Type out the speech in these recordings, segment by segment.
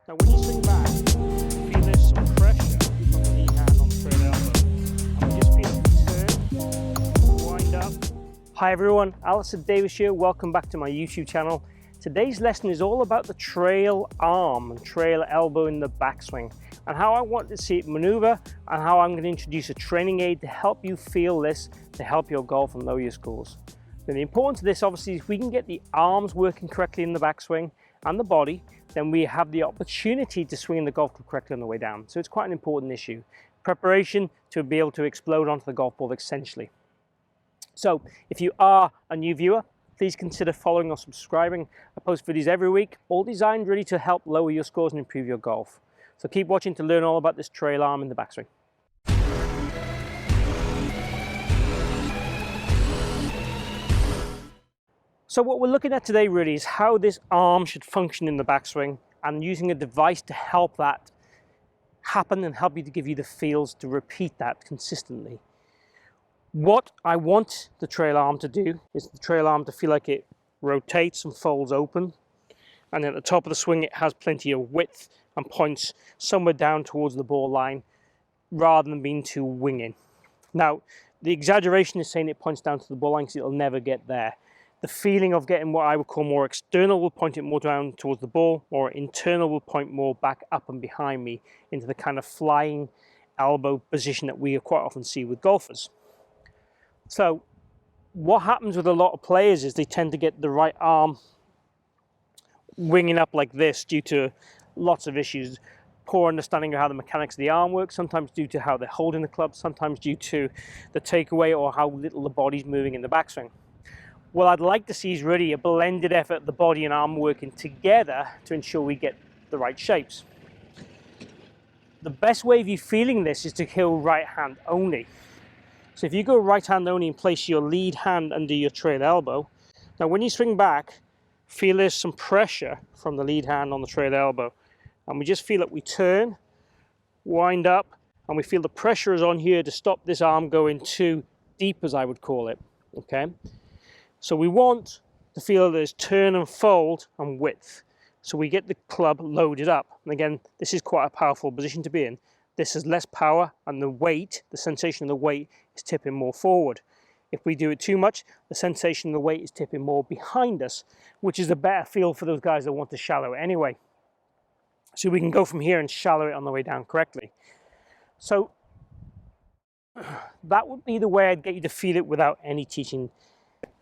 Now when you swing back, feel there's some pressure from the lead hand on the straight elbow. And just feel it turn, wind up. Hi everyone, Alistair Davies here. Welcome back to my YouTube channel. Today's lesson is all about the trail arm and trail elbow in the backswing and how I want to see it maneuver and how I'm going to introduce a training aid to help you feel this, to help your golf and lower your scores. Now, the importance of this obviously is if we can get the arms working correctly in the backswing and the body, then we have the opportunity to swing the golf club correctly on the way down. So it's quite an important issue. Preparation to be able to explode onto the golf ball essentially. So if you are a new viewer, please consider following or subscribing. I post videos every week, all designed really to help lower your scores and improve your golf. So keep watching to learn all about this trail arm in the backswing. So what we're looking at today really is how this arm should function in the backswing and using a device to help that happen and help you to give you the feels to repeat that consistently. What I want the trail arm to do is the trail arm to feel like it rotates and folds open, and at the top of the swing it has plenty of width and points somewhere down towards the ball line rather than being too winging. Now the exaggeration is saying it points down to the ball line because it'll never get there. The feeling of getting what I would call more external will point it more down towards the ball, or internal will point more back up and behind me into the kind of flying elbow position that we quite often see with golfers. So what happens with a lot of players is they tend to get the right arm winging up like this due to lots of issues. Poor understanding of how the mechanics of the arm work, sometimes due to how they're holding the club, sometimes due to the takeaway or how little the body's moving in the backswing. What I'd like to see is really a blended effort, the body and arm working together to ensure we get the right shapes. The best way of you feeling this is to go right hand only. So if you go right hand only and place your lead hand under your trail elbow, now when you swing back, feel there's some pressure from the lead hand on the trail elbow. And we just feel that we turn, wind up, and we feel the pressure is on here to stop this arm going too deep, as I would call it, okay? So we want to feel there's turn and fold and width. So we get the club loaded up. And again, this is quite a powerful position to be in. This has less power and the weight, the sensation of the weight is tipping more forward. If we do it too much, the sensation of the weight is tipping more behind us, which is a better feel for those guys that want to shallow it anyway. So we can go from here and shallow it on the way down correctly. So that would be the way I'd get you to feel it without any teaching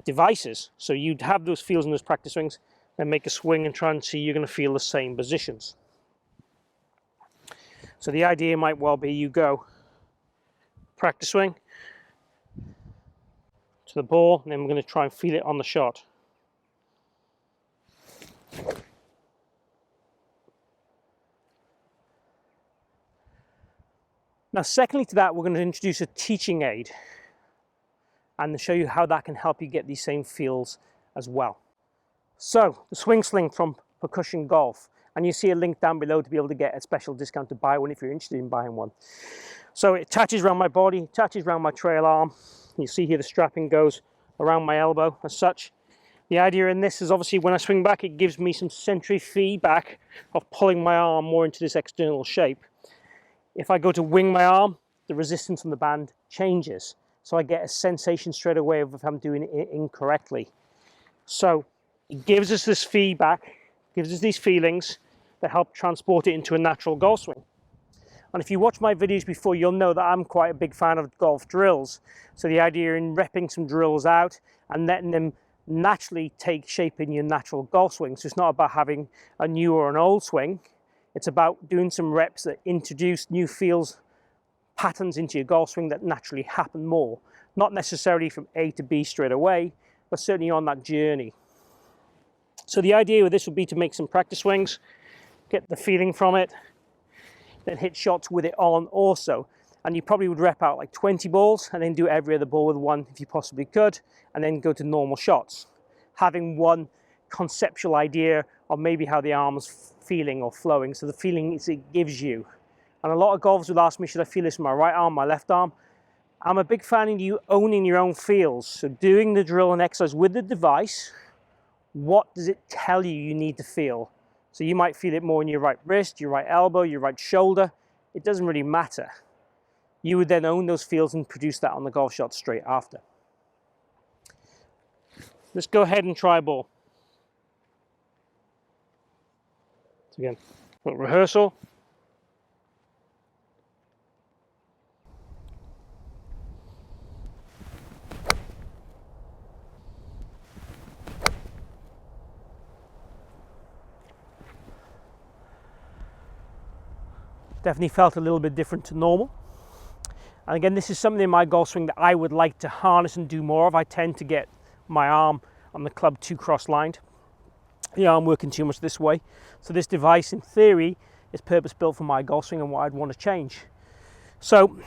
devices. So you'd have those feels in those practice swings and make a swing and try and see you're going to feel the same positions. So the idea might well be you go practice swing to the ball, and then we're going to try and feel it on the shot. Now secondly to that, we're going to introduce a teaching aid and show you how that can help you get these same feels as well. So the swing sling from Percussion Golf, and you see a link down below to be able to get a special discount to buy one if you're interested in buying one. So it attaches around my body, attaches around my trail arm. You see here the strapping goes around my elbow as such. The idea in this is obviously when I swing back, it gives me some centrifugal feedback of pulling my arm more into this external shape. If I go to wing my arm, the resistance on the band changes. So I get a sensation straight away of if I'm doing it incorrectly. So it gives us this feedback, gives us these feelings that help transport it into a natural golf swing. And if you watch my videos before, you'll know that I'm quite a big fan of golf drills. So the idea in repping some drills out and letting them naturally take shape in your natural golf swing. So it's not about having a new or an old swing. It's about doing some reps that introduce new feels, patterns into your golf swing that naturally happen more. Not necessarily from A to B straight away, but certainly on that journey. So the idea with this would be to make some practice swings, get the feeling from it, then hit shots with it on also. And you probably would rep out like 20 balls and then do every other ball with one if you possibly could, and then go to normal shots. Having one conceptual idea of maybe how the arm's feeling or flowing, so the feeling it gives you. And a lot of golfers will ask me, should I feel this with my right arm, my left arm? I'm a big fan of you owning your own feels. So doing the drill and exercise with the device, what does it tell you you need to feel? So you might feel it more in your right wrist, your right elbow, your right shoulder. It doesn't really matter. You would then own those feels and produce that on the golf shot straight after. Let's go ahead and try ball. So again, a little rehearsal. Definitely felt a little bit different to normal. And again, this is something in my golf swing that I would like to harness and do more of. I tend to get my arm on the club too cross-lined. The arm working too much this way. So this device, in theory, is purpose-built for my golf swing and what I'd want to change. So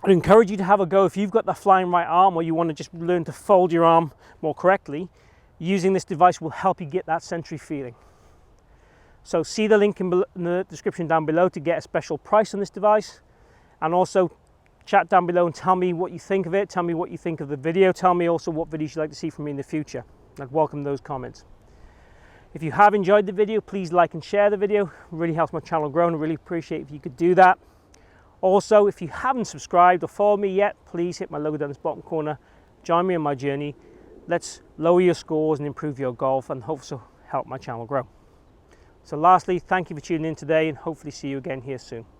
I'd encourage you to have a go. If you've got the flying right arm, or you want to just learn to fold your arm more correctly, using this device will help you get that century feeling. So see the link in the description down below to get a special price on this device, and also chat down below and tell me what you think of it. Tell me what you think of the video. Tell me also what videos you'd like to see from me in the future. I'd welcome those comments. If you have enjoyed the video, please like and share the video. It really helps my channel grow, and I really appreciate if you could do that. Also, if you haven't subscribed or followed me yet, please hit my logo down this bottom corner. Join me on my journey. Let's lower your scores and improve your golf, and hopefully help my channel grow. So lastly, thank you for tuning in today, and hopefully see you again here soon.